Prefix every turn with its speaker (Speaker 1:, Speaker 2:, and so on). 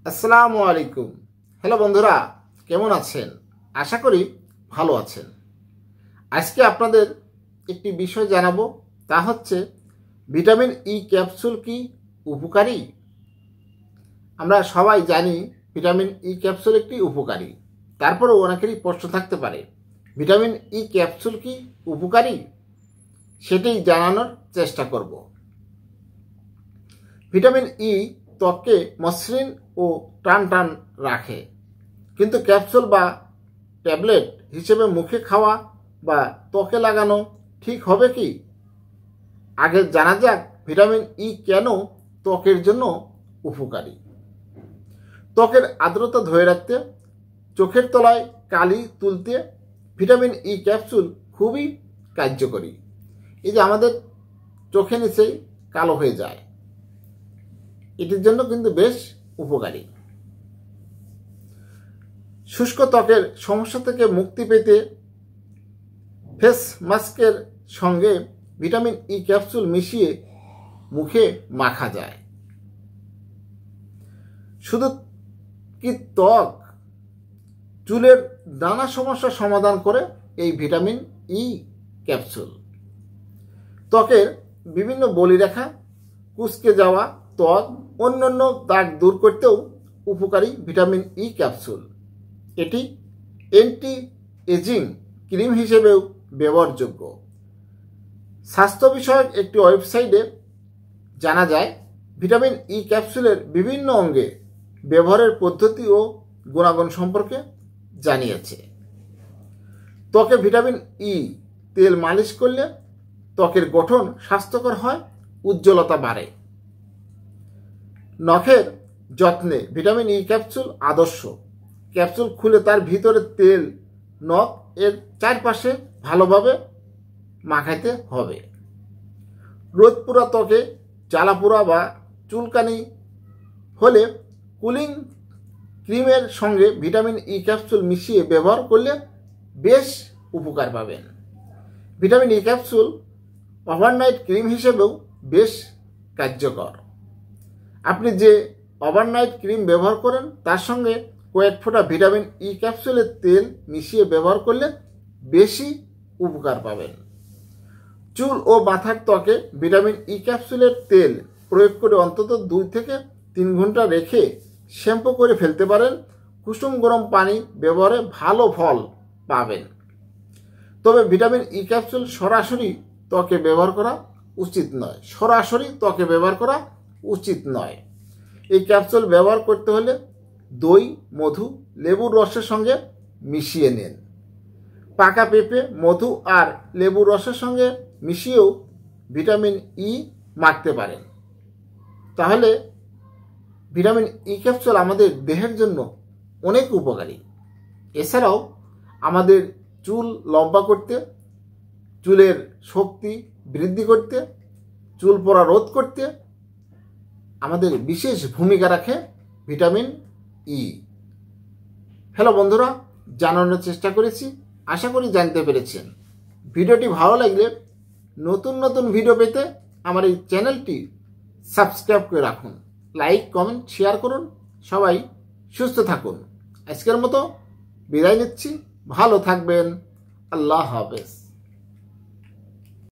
Speaker 1: আসসালামু আলাইকুম। হ্যালো বন্ধুরা, কেমন আছেন? আশা করি ভালো আছেন। আজকে আপনাদের একটি বিষয় জানাবো, তা হচ্ছে ভিটামিন ই ক্যাপসুল কি উপকারী? আমরা সবাই জানি ভিটামিন ই ক্যাপসুল একটি উপকারী। তারপরেও অনেকেরই প্রশ্ন থাকতে পারে, ভিটামিন ই ক্যাপসুল কি উপকারী? সেটাই জানানোর চেষ্টা করব। ভিটামিন ই ত্বককে মসৃণ ও টান রাখে, কিন্তু ক্যাপসুল বা ট্যাবলেট হিসেবে মুখে খাওয়া বা ত্বকে লাগানো ঠিক হবে কি? আগে জানা যাক ভিটামিন ই কেন ত্বকের জন্য উপকারী। ত্বকের আর্দ্রতা ধরে রাখতে, চোখের তলায় কালি তুলতে ভিটামিন ই ক্যাপসুল খুবই কার্যকরী। এই যে আমাদের চোখে নিচেই কালো হয়ে যায়, এটির জন্য কিন্তু বেশ উপকারী। শুষ্ক ত্বকের সমস্যা থেকে মুক্তি পেতে ফেস মাস্কের সঙ্গে ভিটামিন ই ক্যাপসুল মিশিয়ে মুখে মাখা যায়। শুধু কি ত্বক, চুলের নানা সমস্যার সমাধান করে এই ভিটামিন ই ক্যাপসুল। ত্বকের বিভিন্ন বলিরেখা, কুঁচকে যাওয়া ত্বক, অন্যান্য দাগ দূর করতেও উপকারী ভিটামিন ই ক্যাপসুল। এটি অ্যান্টি এজিং ক্রিম হিসেবেও ব্যবহারযোগ্য। স্বাস্থ্য বিষয়ক একটি ওয়েবসাইটে জানা যায়, ভিটামিন ই ক্যাপসুলের বিভিন্ন অঙ্গে ব্যবহারের পদ্ধতি ও গুণাগুণ সম্পর্কে জানিয়েছে। ত্বকে ভিটামিন ই তেল মালিশ করলে ত্বকের গঠন স্বাস্থ্যকর হয়, উজ্জ্বলতা বাড়ে। নখের যত্নে ভিটামিন ই ক্যাপসুল আদর্শ। ক্যাপসুল খুলে তার ভিতরে তেল নখ এর চারপাশে ভালোভাবে মাখাতে হবে। রোদ পোড়া ত্বকে জ্বালাপোড়া বা চুলকানি হলে কুলিং ক্রিমের সঙ্গে ভিটামিন ই ক্যাপসুল মিশিয়ে ব্যবহার করলে বেশ উপকার পাবেন। Vitamin E capsule overnight cream হিসেবেও বেশ কার্যকর। আপনি যে ওভারনাইট ক্রিম ব্যবহার করেন তার সঙ্গে কয়েক ফোঁটা ভিটামিন ই ক্যাপসুলের তেল মিশিয়ে ব্যবহার করলে বেশি উপকার পাবেন। চুল ও মাথার ত্বকে ভিটামিন ই ক্যাপসুলের তেল প্রয়োগ করে অন্তত 2 থেকে 3 ঘন্টা রেখে শ্যাম্পু করে ফেলতে পারেন। কুসুম গরম পানি ব্যবহারে ভালো ফল পাবেন। তবে ভিটামিন ই ক্যাপসুল সরাসরি ত্বকে ব্যবহার করা উচিত নয়। এই ক্যাপসুল ব্যবহার করতে হলে দই, মধু, লেবুর রসের সঙ্গে মিশিয়ে নিন। পাকা পেঁপে, মধু আর লেবুর রসের সঙ্গে মিশিয়েও ভিটামিন ই মাখতে পারেন। তাহলে ভিটামিন ই ক্যাপসুল আমাদের দেহের জন্য অনেক উপকারী। এছাড়াও আমাদের চুল লম্বা করতে, চুলের শক্তি বৃদ্ধি করতে, চুল পড়া রোধ করতে আমাদের বিশেষ ভূমিকা রাখে ভিটামিন ই। হ্যালো বন্ধুরা, জানানোর চেষ্টা করেছি, আশা করি জানতে পেরেছেন। ভিডিওটি ভালো লাগলে নতুন ভিডিও পেতে আমার এই চ্যানেলটি সাবস্ক্রাইব করে রাখুন। লাইক, কমেন্ট, শেয়ার করুন। সবাই সুস্থ থাকুন। আজকের মতো বিদায় নিচ্ছি। ভালো থাকবেন। আল্লাহ হাফেজ।